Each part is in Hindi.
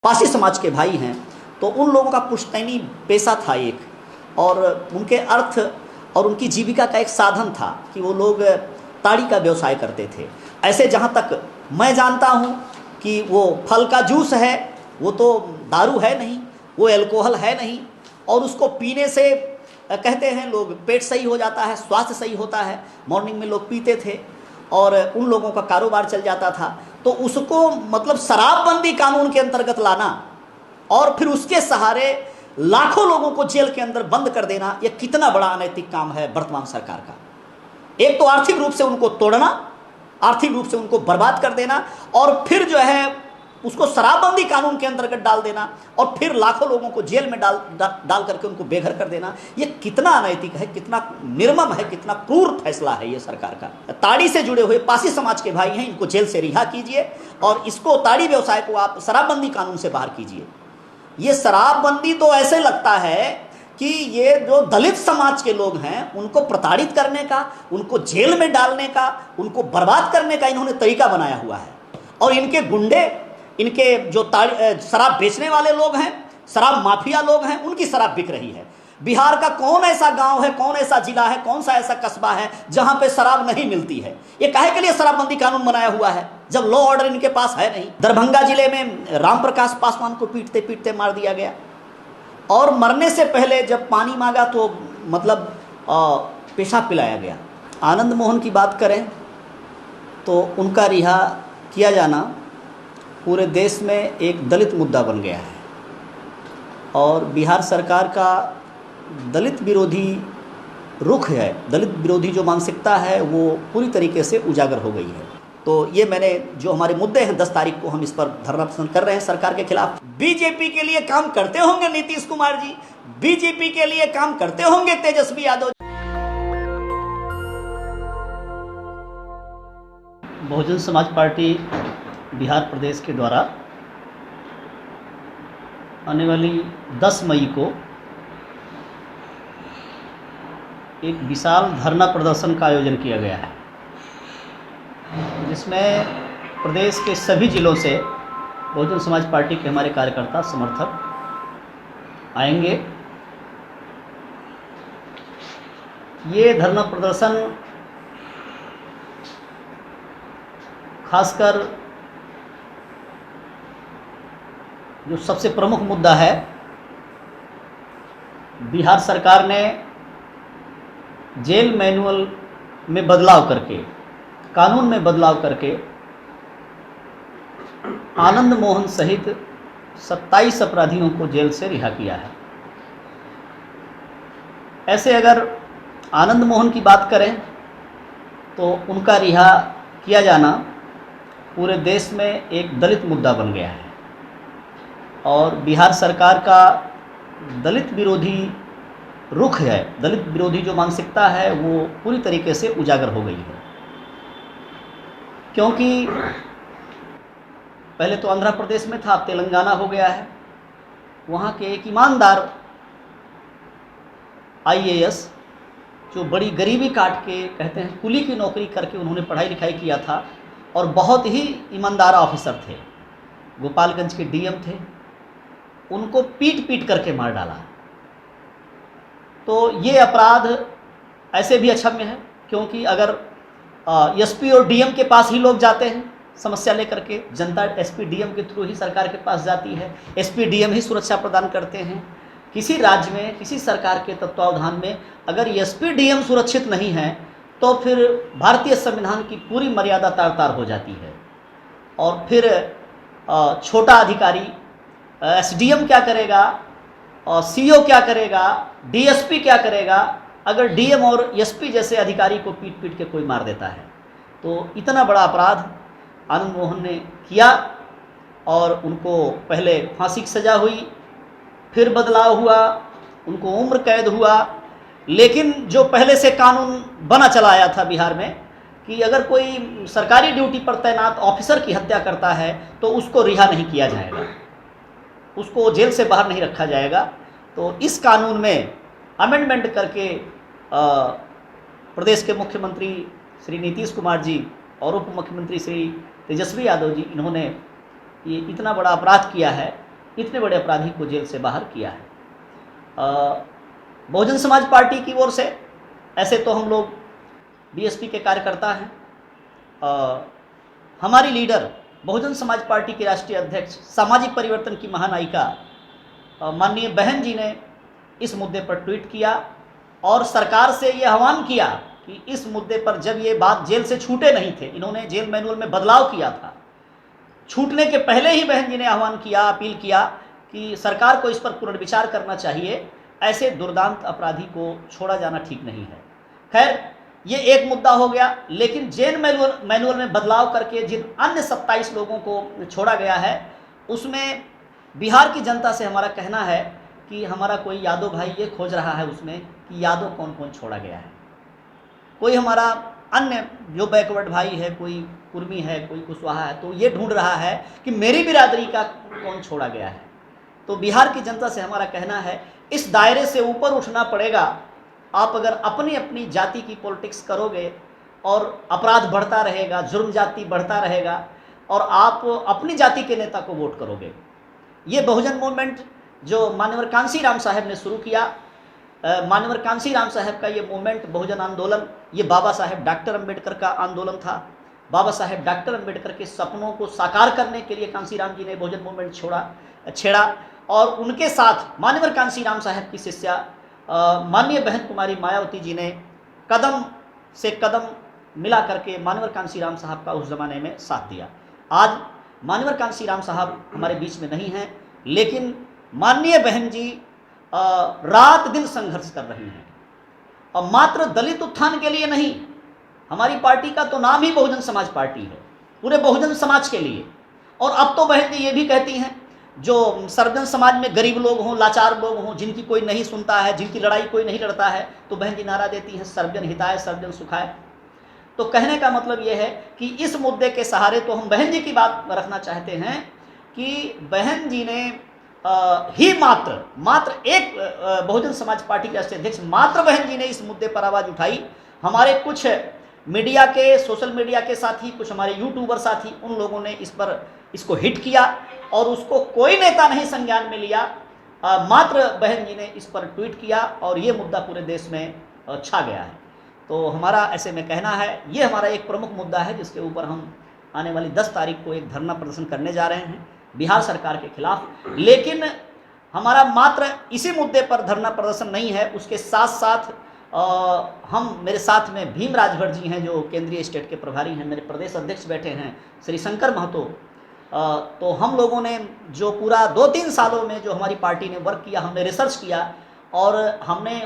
पासी समाज के भाई हैं तो उन लोगों का पुश्तैनी पेशा था एक, और उनके अर्थ और उनकी जीविका का एक साधन था कि वो लोग ताड़ी का व्यवसाय करते थे। ऐसे जहाँ तक मैं जानता हूँ कि वो फल का जूस है, वो तो दारू है नहीं, वो एल्कोहल है नहीं, और उसको पीने से कहते हैं लोग पेट सही हो जाता है, स्वास्थ्य सही होता है। मॉर्निंग में लोग पीते थे और उन लोगों का कारोबार चल जाता था। तो उसको मतलब शराबबंदी कानून के अंतर्गत लाना और फिर उसके सहारे लाखों लोगों को जेल के अंदर बंद कर देना, यह कितना बड़ा अनैतिक काम है वर्तमान सरकार का। एक तो आर्थिक रूप से उनको तोड़ना, आर्थिक रूप से उनको बर्बाद कर देना, और फिर जो है उसको शराबबंदी कानून के अंतर्गत डाल देना, और फिर लाखों लोगों को जेल में डाल करके उनको बेघर कर देना। ये कितना अनैतिक है, कितना निर्मम है, कितना क्रूर फैसला है ये सरकार का। ताड़ी से जुड़े हुए पासी समाज के भाई हैं, इनको जेल से रिहा कीजिए और इसको ताड़ी व्यवसाय को आप शराबबंदी कानून से बाहर कीजिए। ये शराबबंदी तो ऐसे लगता है कि ये जो दलित समाज के लोग हैं उनको प्रताड़ित करने का, उनको जेल में डालने का, उनको बर्बाद करने का इन्होंने तरीका बनाया हुआ है। और इनके गुंडे, इनके जो शराब बेचने वाले लोग हैं, शराब माफिया लोग हैं, उनकी शराब बिक रही है। बिहार का कौन ऐसा गांव है, कौन ऐसा जिला है, कौन सा ऐसा कस्बा है जहां पे शराब नहीं मिलती है? ये काहे के लिए शराबबंदी कानून बनाया हुआ है जब लॉ ऑर्डर इनके पास है नहीं? दरभंगा जिले में राम प्रकाश पासवान को पीटते पीटते मार दिया गया, और मरने से पहले जब पानी मांगा तो मतलब पेशाब पिलाया गया। आनंद मोहन की बात करें तो उनका रिहा किया जाना पूरे देश में एक दलित मुद्दा बन गया है, और बिहार सरकार का दलित विरोधी रुख है, दलित विरोधी जो मानसिकता है वो पूरी तरीके से उजागर हो गई है। तो ये मैंने जो हमारे मुद्दे हैं 10 तारीख को हम इस पर धरना प्रदर्शन कर रहे हैं सरकार के खिलाफ। बीजेपी के लिए काम करते होंगे नीतीश कुमार जी, बीजेपी के लिए काम करते होंगे तेजस्वी यादव। बहुजन समाज पार्टी बिहार प्रदेश के द्वारा आने वाली 10 मई को एक विशाल धरना प्रदर्शन का आयोजन किया गया है, जिसमें प्रदेश के सभी जिलों से बहुजन समाज पार्टी के हमारे कार्यकर्ता समर्थक आएंगे। ये धरना प्रदर्शन खासकर जो सबसे प्रमुख मुद्दा है, बिहार सरकार ने जेल मैनुअल में बदलाव करके, कानून में बदलाव करके आनंद मोहन सहित 27 अपराधियों को जेल से रिहा किया है। ऐसे अगर आनंद मोहन की बात करें तो उनका रिहा किया जाना पूरे देश में एक दलित मुद्दा बन गया है, और बिहार सरकार का दलित विरोधी रुख है, दलित विरोधी जो मानसिकता है वो पूरी तरीके से उजागर हो गई है। क्योंकि पहले तो आंध्र प्रदेश में था, अब तेलंगाना हो गया है। वहाँ के एक ईमानदार IAS जो बड़ी गरीबी काट के, कहते हैं कुली की नौकरी करके उन्होंने पढ़ाई लिखाई किया था और बहुत ही ईमानदार ऑफिसर थे, गोपालगंज के DM थे, उनको पीट पीट करके मार डाला। तो ये अपराध ऐसे भी अक्षम्य है, क्योंकि अगर SP और DM के पास ही लोग जाते हैं समस्या लेकर के, जनता SP DM के थ्रू ही सरकार के पास जाती है, SP DM ही सुरक्षा प्रदान करते हैं। किसी राज्य में, किसी सरकार के तत्वावधान में अगर SP DM सुरक्षित नहीं है तो फिर भारतीय संविधान की पूरी मर्यादा तार तार हो जाती है, और फिर छोटा अधिकारी SDM क्या करेगा, और CO क्या करेगा, DSP क्या करेगा अगर DM और SP जैसे अधिकारी को पीट पीट के कोई मार देता है। तो इतना बड़ा अपराध आनंद मोहन ने किया, और उनको पहले फांसी की सज़ा हुई, फिर बदलाव हुआ, उनको उम्र कैद हुआ। लेकिन जो पहले से कानून बना चला आया था बिहार में कि अगर कोई सरकारी ड्यूटी पर तैनात ऑफिसर की हत्या करता है तो उसको रिहा नहीं किया जाएगा, उसको जेल से बाहर नहीं रखा जाएगा। तो इस कानून में अमेंडमेंट करके प्रदेश के मुख्यमंत्री श्री नीतीश कुमार जी और उप मुख्यमंत्री श्री तेजस्वी यादव जी, इन्होंने ये इतना बड़ा अपराध किया है इतने बड़े अपराधी को जेल से बाहर किया है। बहुजन समाज पार्टी की ओर से ऐसे तो हम लोग बीएसपी के कार्यकर्ता हैं, हमारी लीडर बहुजन समाज पार्टी के राष्ट्रीय अध्यक्ष, सामाजिक परिवर्तन की महानायिका माननीय बहन जी ने इस मुद्दे पर ट्वीट किया और सरकार से ये आह्वान किया कि इस मुद्दे पर, जब ये बात जेल से छूटे नहीं थे, इन्होंने जेल मैनुअल में बदलाव किया था, छूटने के पहले ही बहन जी ने आह्वान किया, अपील किया कि सरकार को इस पर पुनर्विचार करना चाहिए, ऐसे दुर्दांत अपराधी को छोड़ा जाना ठीक नहीं है। खैर, ये एक मुद्दा हो गया, लेकिन जेल मैनुअल में बदलाव करके जिन अन्य 27 लोगों को छोड़ा गया है, उसमें बिहार की जनता से हमारा कहना है कि हमारा कोई यादव भाई ये खोज रहा है उसमें कि यादव कौन कौन छोड़ा गया है। कोई हमारा अन्य जो बैकवर्ड भाई है, कोई कुर्मी है, कोई कुशवाहा है, तो ये ढूंढ रहा है कि मेरी बिरादरी का कौन छोड़ा गया है। तो बिहार की जनता से हमारा कहना है, इस दायरे से ऊपर उठना पड़ेगा। आप अगर अपनी अपनी जाति की पॉलिटिक्स करोगे और अपराध बढ़ता रहेगा, जुर्म जाति बढ़ता रहेगा और आप अपनी जाति के नेता को वोट करोगे। ये बहुजन मूवमेंट जो माननीय कांसी राम साहब ने शुरू किया, माननीय कांसी राम साहब का ये मूवमेंट, बहुजन आंदोलन, ये बाबा साहेब डॉक्टर अंबेडकर का आंदोलन था। बाबा साहेब डॉक्टर अंबेडकर के सपनों को साकार करने के लिए कांसी राम जी ने बहुजन मूवमेंट छेड़ा और उनके साथ माननीय कांसी राम साहब की शिष्या माननीय बहन कुमारी मायावती जी ने कदम से कदम मिला करके माननीय कांसी राम साहब का उस ज़माने में साथ दिया। आज माननीय कांसी राम साहब हमारे बीच में नहीं हैं, लेकिन माननीय बहन जी रात दिन संघर्ष कर रही हैं और मात्र दलित उत्थान के लिए नहीं, हमारी पार्टी का तो नाम ही बहुजन समाज पार्टी है, पूरे बहुजन समाज के लिए। और अब तो बहन जी ये भी कहती हैं, जो सर्वजन समाज में गरीब लोग हों, लाचार लोग हों, जिनकी कोई नहीं सुनता है, जिनकी लड़ाई कोई नहीं लड़ता है, तो बहन जी नारा देती हैं सर्वजन हिताय सर्वजन सुखाय। तो कहने का मतलब ये है कि इस मुद्दे के सहारे तो हम बहन जी की बात रखना चाहते हैं कि बहन जी ने ही मात्र एक बहुजन समाज पार्टी के राष्ट्रीय अध्यक्ष मात्र बहन जी ने इस मुद्दे पर आवाज़ उठाई। हमारे कुछ मीडिया के, सोशल मीडिया के साथी, कुछ हमारे यूट्यूबर साथी, उन लोगों ने इसको हिट किया और उसको कोई नेता नहीं संज्ञान में लिया। मात्र बहन जी ने इस पर ट्वीट किया और ये मुद्दा पूरे देश में छा गया है। तो हमारा ऐसे में कहना है, ये हमारा एक प्रमुख मुद्दा है जिसके ऊपर हम आने वाली 10 तारीख को एक धरना प्रदर्शन करने जा रहे हैं बिहार सरकार के खिलाफ। लेकिन हमारा मात्र इसी मुद्दे पर धरना प्रदर्शन नहीं है, उसके साथ साथ मेरे साथ में भीम राजभर जी हैं जो केंद्रीय स्टेट के प्रभारी हैं, मेरे प्रदेश अध्यक्ष बैठे हैं श्री शंकर महतो। तो हम लोगों ने जो पूरा 2-3 सालों में जो हमारी पार्टी ने वर्क किया, हमने रिसर्च किया और हमने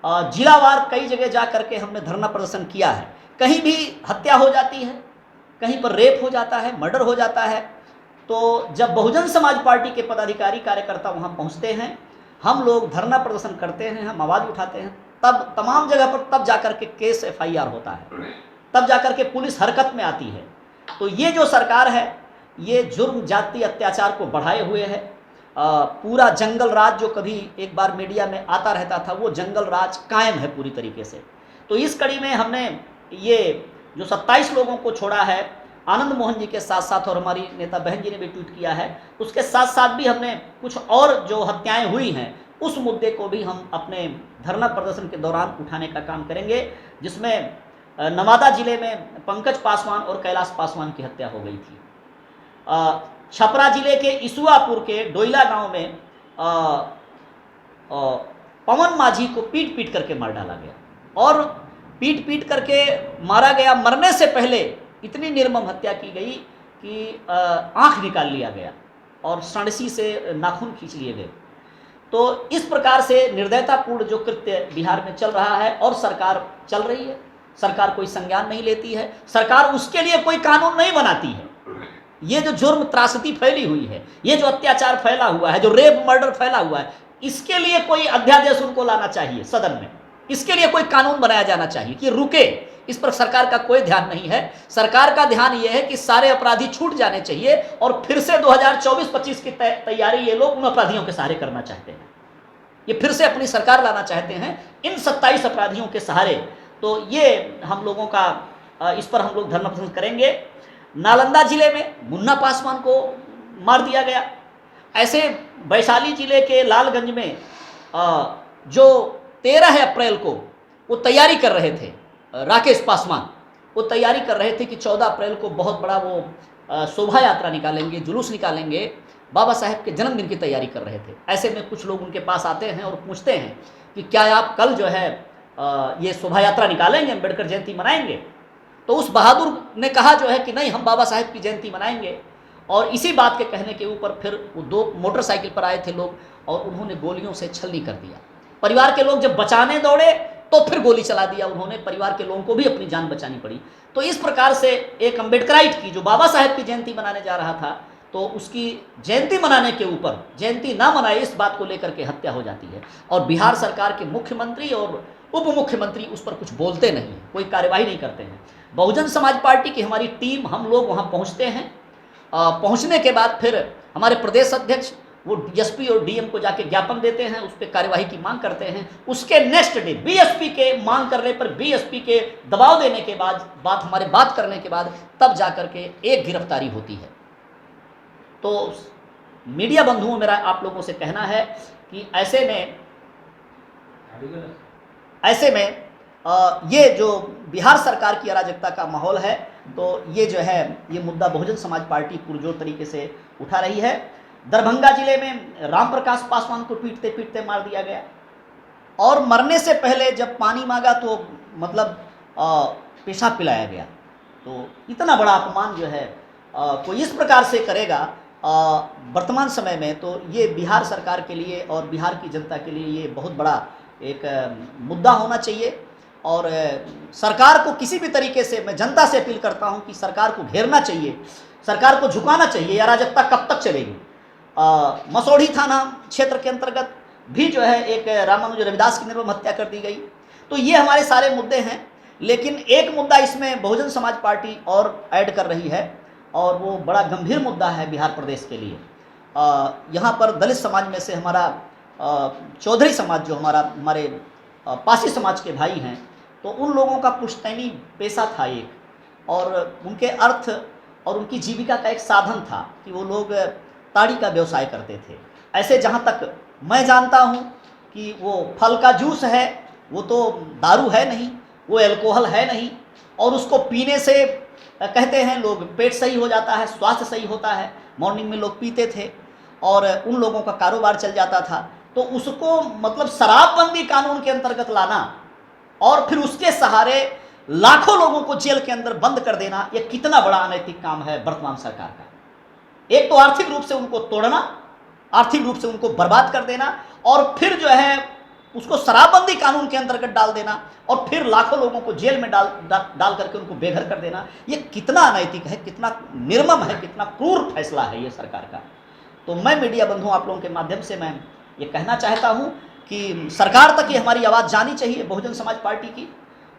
जिलावार कई जगह जा करके हमने धरना प्रदर्शन किया है। कहीं भी हत्या हो जाती है, कहीं पर रेप हो जाता है, मर्डर हो जाता है, तो जब बहुजन समाज पार्टी के पदाधिकारी कार्यकर्ता वहाँ पहुँचते हैं, हम लोग धरना प्रदर्शन करते हैं, हम आवाज़ उठाते हैं, तब तमाम जगह पर तब जाकर के केस FIR होता है, तब जाकर के पुलिस हरकत में आती है। तो ये जो सरकार है, ये जुर्म जाति अत्याचार को बढ़ाए हुए है। पूरा जंगल राज जो कभी एक बार मीडिया में आता रहता था, वो जंगल राज कायम है पूरी तरीके से। तो इस कड़ी में हमने ये जो 27 लोगों को छोड़ा है, आनंद मोहन जी के साथ साथ, और हमारी नेता बहन जी ने भी ट्वीट किया है, उसके साथ साथ भी हमने कुछ और जो हत्याएं हुई हैं उस मुद्दे को भी हम अपने धरना प्रदर्शन के दौरान उठाने का काम करेंगे, जिसमें नवादा जिले में पंकज पासवान और कैलाश पासवान की हत्या हो गई थी। छपरा जिले के इसुआपुर के डोइला गांव में पवन माझी को पीट पीट करके मार डाला गया और पीट पीट करके मारा गया। मरने से पहले इतनी निर्मम हत्या की गई कि आंख निकाल लिया गया और सांडसी से नाखून खींच लिए गए। तो इस प्रकार से निर्दयतापूर्ण जो कृत्य बिहार में चल रहा है और सरकार चल रही है, सरकार कोई संज्ञान नहीं लेती है, सरकार उसके लिए कोई कानून नहीं बनाती है। ये जो जुर्म त्रासदी फैली हुई है, ये जो अत्याचार फैला हुआ है, जो रेप मर्डर फैला हुआ है, इसके लिए कोई अध्यादेश उनको लाना चाहिए सदन में, इसके लिए कोई कानून बनाया जाना चाहिए कि रुके। इस पर सरकार का कोई ध्यान नहीं है। सरकार का ध्यान यह है कि सारे अपराधी छूट जाने चाहिए और फिर से 2024-25 की तैयारी ये लोग उन अपराधियों के सहारे करना चाहते हैं। ये फिर से अपनी सरकार लाना चाहते हैं इन 27 अपराधियों के सहारे। तो ये हम लोगों का इस पर हम लोग धरना प्रदर्शन करेंगे। नालंदा जिले में मुन्ना पासवान को मार दिया गया, ऐसे वैशाली जिले के लालगंज में जो 13 अप्रैल को वो तैयारी कर रहे थे, राकेश पासवान वो तैयारी कर रहे थे कि 14 अप्रैल को बहुत बड़ा वो शोभा यात्रा निकालेंगे, जुलूस निकालेंगे, बाबा साहेब के जन्मदिन की तैयारी कर रहे थे। ऐसे में कुछ लोग उनके पास आते हैं और पूछते हैं कि क्या आप कल जो है ये शोभा यात्रा निकालेंगे, अम्बेडकर जयंती मनाएंगे? तो उस बहादुर ने कहा जो है कि नहीं, हम बाबा साहेब की जयंती मनाएंगे। और इसी बात के कहने के ऊपर फिर वो 2 मोटरसाइकिल पर आए थे लोग और उन्होंने गोलियों से छलनी कर दिया। परिवार के लोग जब बचाने दौड़े तो फिर गोली चला दिया उन्होंने, परिवार के लोगों को भी अपनी जान बचानी पड़ी। तो इस प्रकार से एक अम्बेडकराइट की जो बाबा साहेब की जयंती मनाने जा रहा था, तो उसकी जयंती मनाने के ऊपर जयंती ना मनाए इस बात को लेकर के हत्या हो जाती है। और बिहार सरकार के मुख्यमंत्री और उप मुख्यमंत्री उस पर कुछ बोलते नहीं हैं, कोई कार्यवाही नहीं करते हैं। बहुजन समाज पार्टी की हमारी टीम, हम लोग वहाँ पहुँचते हैं। पहुँचने के बाद फिर हमारे प्रदेश अध्यक्ष वो एसपी और डीएम को जाके ज्ञापन देते हैं, उस पर कार्यवाही की मांग करते हैं। उसके नेक्स्ट डे बीएसपी के मांग करने पर, बीएसपी के दबाव देने के बाद, बात करने के बाद तब जाकर के एक गिरफ्तारी होती है। तो मीडिया बंधुओं, मेरा आप लोगों से कहना है कि ऐसे में ये जो बिहार सरकार की अराजकता का माहौल है, तो ये जो है ये मुद्दा बहुजन समाज पार्टी पुरजोर तरीके से उठा रही है। दरभंगा जिले में राम प्रकाश पासवान को पीटते पीटते मार दिया गया और मरने से पहले जब पानी मांगा तो मतलब पेशाब पिलाया गया। तो इतना बड़ा अपमान जो है कोई इस प्रकार से करेगा वर्तमान समय में, तो ये बिहार सरकार के लिए और बिहार की जनता के लिए ये बहुत बड़ा एक मुद्दा होना चाहिए। और सरकार को किसी भी तरीके से, मैं जनता से अपील करता हूं कि सरकार को घेरना चाहिए, सरकार को झुकाना चाहिए। यह अराजकता कब तक चलेगी? मसौढ़ी थाना क्षेत्र के अंतर्गत भी जो है एक रामानुज रविदास की निर्मम हत्या कर दी गई। तो ये हमारे सारे मुद्दे हैं, लेकिन एक मुद्दा इसमें बहुजन समाज पार्टी और ऐड कर रही है और वो बड़ा गंभीर मुद्दा है बिहार प्रदेश के लिए। यहाँ पर दलित समाज में से हमारा चौधरी समाज जो हमारे पासी समाज के भाई हैं, तो उन लोगों का पुश्तैनी पेशा था एक, और उनके अर्थ और उनकी जीविका का एक साधन था कि वो लोग ताड़ी का व्यवसाय करते थे। ऐसे जहाँ तक मैं जानता हूँ कि वो फल का जूस है, वो तो दारू है नहीं, वो अल्कोहल है नहीं, और उसको पीने से कहते हैं लोग पेट सही हो जाता है, स्वास्थ्य सही होता है। मॉर्निंग में लोग पीते थे और उन लोगों का कारोबार चल जाता था। तो उसको मतलब शराबबंदी कानून के अंतर्गत लाना और फिर उसके सहारे लाखों लोगों को जेल के अंदर बंद कर देना, यह कितना बड़ा अनैतिक काम है वर्तमान सरकार का। एक तो आर्थिक रूप से उनको तोड़ना, आर्थिक रूप से उनको बर्बाद कर देना, और फिर जो है उसको शराबबंदी कानून के अंतर्गत डाल देना, और फिर लाखों लोगों को जेल में डाल करके उनको बेघर कर देना। ये कितना अनैतिक है, कितना निर्मम है, कितना क्रूर फैसला है ये सरकार का। तो मैं मीडिया बंधुओं, आप लोगों के माध्यम से मैं ये कहना चाहता हूँ कि सरकार तक ये हमारी आवाज़ जानी चाहिए बहुजन समाज पार्टी की,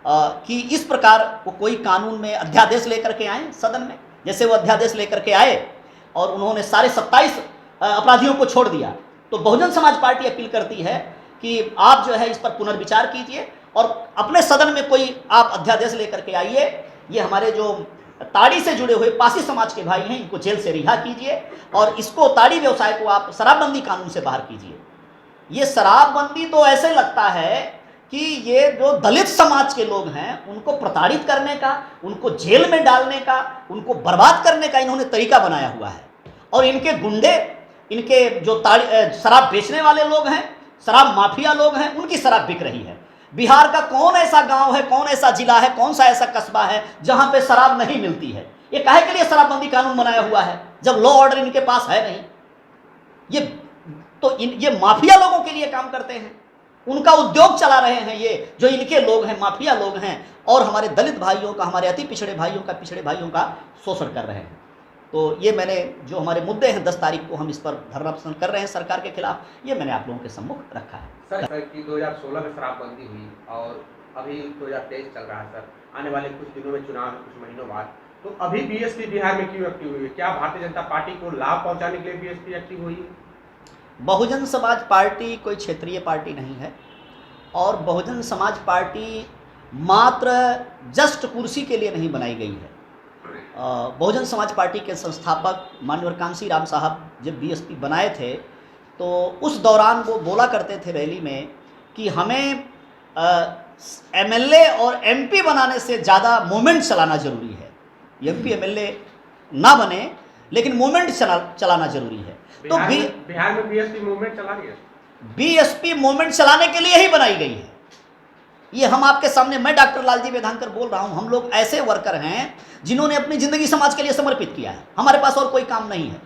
कि इस प्रकार वो कोई कानून में अध्यादेश लेकर के आए सदन में, जैसे वो अध्यादेश लेकर के आए और उन्होंने सारे 27 अपराधियों को छोड़ दिया। तो बहुजन समाज पार्टी अपील करती है कि आप जो है इस पर पुनर्विचार कीजिए और अपने सदन में कोई आप अध्यादेश लेकर के आइए। ये हमारे जो ताड़ी से जुड़े हुए पासी समाज के भाई हैं, इनको जेल से रिहा कीजिए और इसको, ताड़ी व्यवसाय को आप शराबबंदी कानून से बाहर कीजिए। ये शराबबंदी तो ऐसे लगता है कि ये जो दलित समाज के लोग हैं उनको प्रताड़ित करने का, उनको जेल में डालने का, उनको बर्बाद करने का इन्होंने तरीका बनाया हुआ है। और इनके गुंडे, इनके जो शराब बेचने वाले लोग हैं, शराब माफिया लोग हैं, उनकी शराब बिक रही है। बिहार का कौन ऐसा गांव है, कौन ऐसा जिला है, कौन सा ऐसा कस्बा है जहां पे शराब नहीं मिलती है? ये काहे के लिए शराबबंदी कानून बनाया हुआ है जब लॉ ऑर्डर इनके पास है नहीं? ये माफिया लोगों के लिए काम करते हैं, उनका उद्योग चला रहे हैं ये जो इनके लोग हैं, माफिया लोग हैं, और हमारे दलित भाइयों का, हमारे अति पिछड़े भाइयों का शोषण कर रहे हैं। तो ये मैंने जो हमारे मुद्दे हैं 10 तारीख को हम इस पर धरना प्रदर्शन कर रहे हैं सरकार के खिलाफ, ये मैंने आप लोगों के सम्मुख रखा है। सर कि 2016 में शराबबंदी हुई और अभी 2023 चल रहा है सर, आने वाले कुछ दिनों में चुनाव है, कुछ महीनों बाद, तो अभी बीएसपी बिहार में क्यों एक्टिव हुई है? क्या भारतीय जनता पार्टी को लाभ पहुंचाने के लिए बीएसपी एक्टिव हुई है? बहुजन समाज पार्टी कोई क्षेत्रीय पार्टी नहीं है और बहुजन समाज पार्टी मात्र जस्ट कुर्सी के लिए नहीं बनाई गई है। बहुजन समाज पार्टी के संस्थापक माननीय कांसी राम साहब जब बीएसपी बनाए थे तो उस दौरान वो बोला करते थे रैली में कि हमें एमएलए और एमपी बनाने से ज़्यादा मूवमेंट चलाना जरूरी है। एमपी एमएलए ना बने लेकिन मूवमेंट चलाना जरूरी है। तो बिहार में बीएसपी मूवमेंट चला रही है। बीएसपी मूवमेंट चलाने के लिए ही बनाई गई है। ये हम आपके सामने, मैं डॉक्टर लालजी वेदांकर बोल रहा हूँ, हम लोग ऐसे वर्कर हैं जिन्होंने अपनी ज़िंदगी समाज के लिए समर्पित किया है। हमारे पास और कोई काम नहीं है।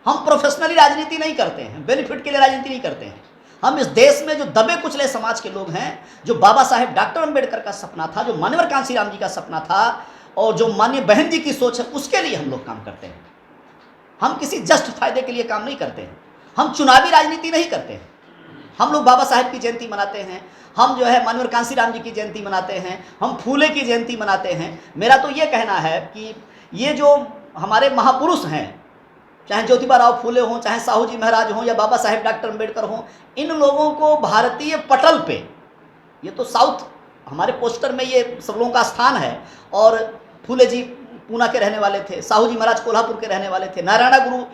हम प्रोफेशनली राजनीति नहीं करते हैं, बेनिफिट के लिए राजनीति नहीं करते हैं। हम इस देश में जो दबे कुचले समाज के लोग हैं, जो बाबा साहेब डॉक्टर अंबेडकर का सपना था, जो माननीय कांसीराम जी का सपना था और जो माननीय बहन जी की सोच है, उसके लिए हम लोग काम करते हैं। हम किसी जस्ट फायदे के लिए काम नहीं करते हैं। हम चुनावी राजनीति नहीं करते हैं। हम लोग बाबा साहेब की जयंती मनाते हैं, हम जो है माननीय कांसीराम जी की जयंती मनाते हैं, हम फूले की जयंती मनाते हैं। मेरा तो ये कहना है कि ये जो हमारे महापुरुष हैं, चाहे ज्योतिबा राव फूले हों, चाहे साहू जी महाराज हों या बाबा साहेब डॉक्टर अंबेडकर हों, इन लोगों को भारतीय पटल पे, ये तो साउथ हमारे पोस्टर में ये सब लोगों का स्थान है। और फूले जी पूना के रहने वाले थे, साहू जी महाराज कोल्हापुर के रहने वाले थे, नारायणा गुरु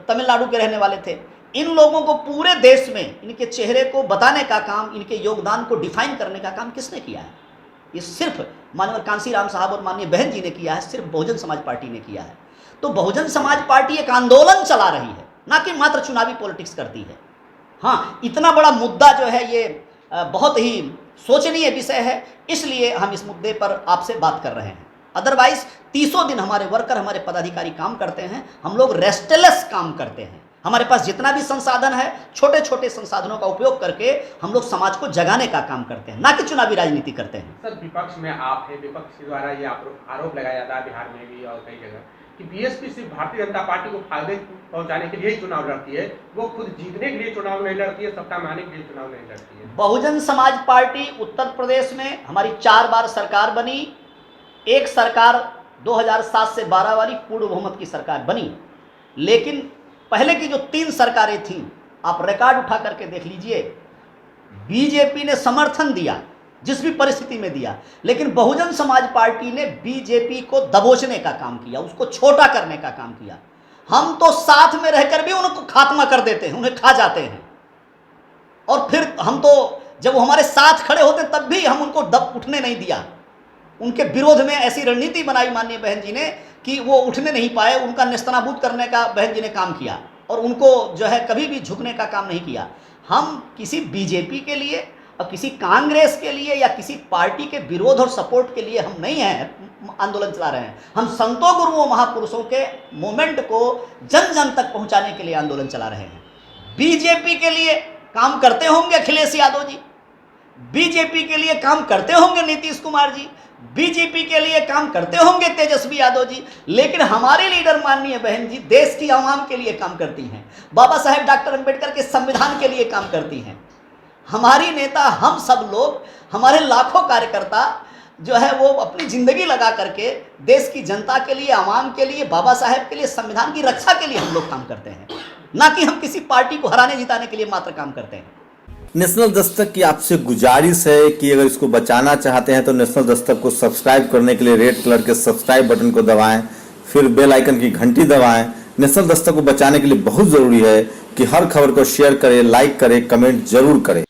तमिलनाडु के रहने वाले थे। इन लोगों को पूरे देश में इनके चेहरे को बताने का काम, इनके योगदान को डिफाइन करने का काम किसने किया है? ये सिर्फ माननीय कांसीराम साहब और माननीय बहन जी ने किया है, सिर्फ बहुजन समाज पार्टी ने किया है। तो बहुजन समाज पार्टी एक आंदोलन चला रही है, ना कि मात्र चुनावी पॉलिटिक्स करती है। हाँ, इतना बड़ा मुद्दा जो है ये बहुत ही सोचनीय विषय है, इसलिए हम इस मुद्दे पर आपसे बात कर रहे हैं। अदरवाइज 30 दिन हमारे वर्कर, हमारे पदाधिकारी काम करते हैं, हम लोग रेस्टलेस काम करते हैं। हमारे पास जितना भी संसाधन है, छोटे छोटे संसाधनों का उपयोग करके हम लोग समाज को जगाने का काम करते हैं, ना कि चुनावी राजनीति करते हैं। सर, विपक्ष में आप हैं, विपक्ष के द्वारा ये आरोप लगाया जाता है बिहार में भी और कई जगह कि बीएसपी सिर्फ भारतीय जनता पार्टी को फायदे पहुंचाने के लिए ही चुनाव लड़ती है, वो खुद जीतने के लिए चुनाव नहीं लड़ती है, सत्ता में आने के लिए चुनाव नहीं लड़ती है। बहुजन समाज पार्टी उत्तर प्रदेश में हमारी 4 बार सरकार बनी। एक सरकार 2007 से 12 वाली पूर्ण बहुमत की सरकार बनी, लेकिन पहले की जो 3 सरकारें थीं, आप रिकॉर्ड उठा करके देख लीजिए, बीजेपी ने समर्थन दिया जिस भी परिस्थिति में दिया, लेकिन बहुजन समाज पार्टी ने बीजेपी को दबोचने का काम किया, उसको छोटा करने का काम किया। हम तो साथ में रहकर भी उनको खात्मा कर देते हैं, उन्हें खा जाते हैं। और फिर हम तो जब वो हमारे साथ खड़े होते तब भी हम उनको दब उठने नहीं दिया। उनके विरोध में ऐसी रणनीति बनाई माननीय बहन जी ने कि वो उठने नहीं पाए, उनका नेस्तनाबूद करने का बहन जी ने काम किया और उनको जो है कभी भी झुकने का काम नहीं किया। हम किसी बीजेपी के लिए और किसी कांग्रेस के लिए या किसी पार्टी के विरोध और सपोर्ट के लिए हम नहीं हैं आंदोलन चला रहे हैं। हम संतों गुरुओं महापुरुषों के मोमेंट को जन जन तक पहुंचाने के लिए आंदोलन चला रहे हैं। बीजेपी के लिए काम करते होंगे अखिलेश यादव जी, बीजेपी के लिए काम करते होंगे नीतीश कुमार जी, बीजेपी के लिए काम करते होंगे तेजस्वी यादव जी, लेकिन हमारे लीडर माननीय बहन जी देश की आवाम के लिए काम करती हैं, बाबा साहेब डॉक्टर अंबेडकर के संविधान के लिए काम करती हैं। हमारी नेता, हम सब लोग, हमारे लाखों कार्यकर्ता जो है वो अपनी जिंदगी लगा करके देश की जनता के लिए, आवाम के लिए, बाबा साहेब के लिए, संविधान की रक्षा के लिए हम लोग काम करते हैं, ना कि हम किसी पार्टी को हराने जिताने के लिए मात्र काम करते हैं। नेशनल दस्तक की आपसे गुजारिश है कि अगर इसको बचाना चाहते हैं तो नेशनल दस्तक को सब्सक्राइब करने के लिए रेड कलर के सब्सक्राइब बटन को दबाएं, फिर बेल आइकन की घंटी दबाएं। नेशनल दस्तक को बचाने के लिए बहुत ज़रूरी है कि हर खबर को शेयर करें, लाइक करें, कमेंट जरूर करें।